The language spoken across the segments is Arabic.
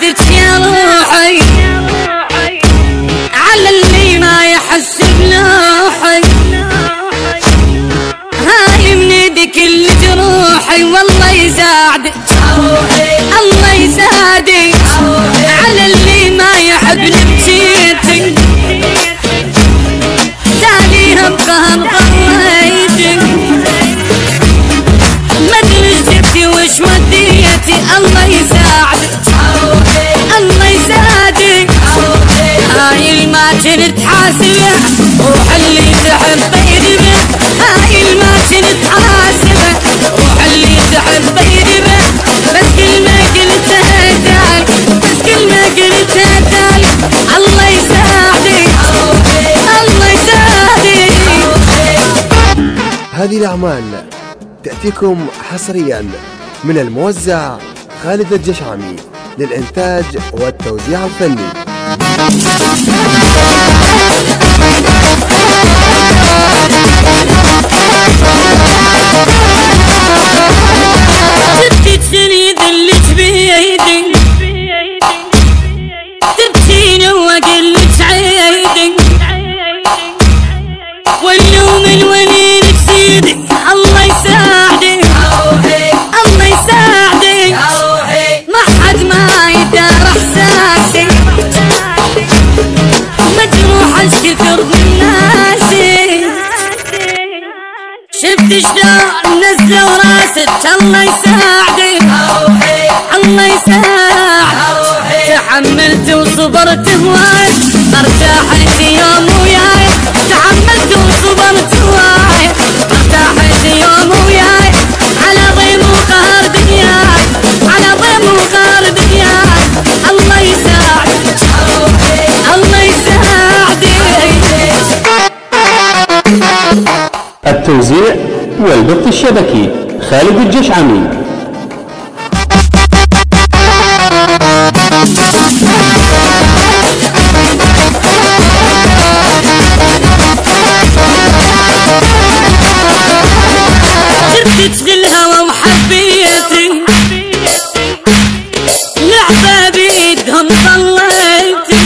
يساعدك يا روحي على اللي ما يحس بنوحي. هاي من ايدك اللي جروحي والله يساعدك الله يساعدك على اللي ما يحبني بجيتك. تاليها بقهر ضريتك ما ادري ايش جبتي وش وديتي. الله يساعدك الله يساعدك. هاي ما كنت حاسبه روح اللي تحبه يذبه. هاي ما كنت حاسبه روح اللي تحبه يذبه. بس كل ما قلتها تالك بس كل ما قلتها تالك. الله يساعدك الله يساعدك. هذه الأعمال تأتيكم حصريا من الموزع خالد الجشعمي للإنتاج والتوزيع الفني. تبكي تريد اللي بيدي تبكيني واقلك عيدي واليوم الوليل تسيدك. الله يساعدك الله يساعدك ما حد ما يدار احساسي. مجروح ايش كثر من ناسي شفت شلون نزلوا راسك. الله يساعدك الله يساعدك. تحملت وصبرت هواي ارتاحت يوم وياي. تحملت وصبرت هواي ارتاحت يوم وياي. على ضيم وقهر دنياي على ضيم وقهر دنياي. الله يساعدك الله يساعدك. التوزيع والبث الشبكي خالد الجشعمي. جبتك للهوى وحبيتي لعبة بيدهم ضليتي.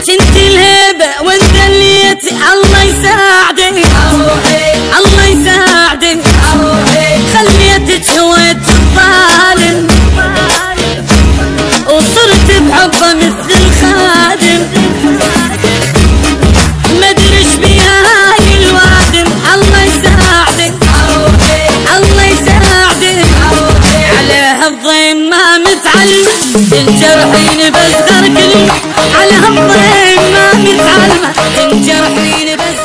كنت الهبة وانذليتي. الله يساعدك الله يساعدك. خليتك هويت الظالم وصرت بحبه مثل الخادم. ما ادري ايش بيها هاي الوادم. الله يساعدك الله يساعدك. على هالضيم ما متعلمة تنجرحين بصغر كلمة. على هالضيم ما متعلمة تنجرحين بصغر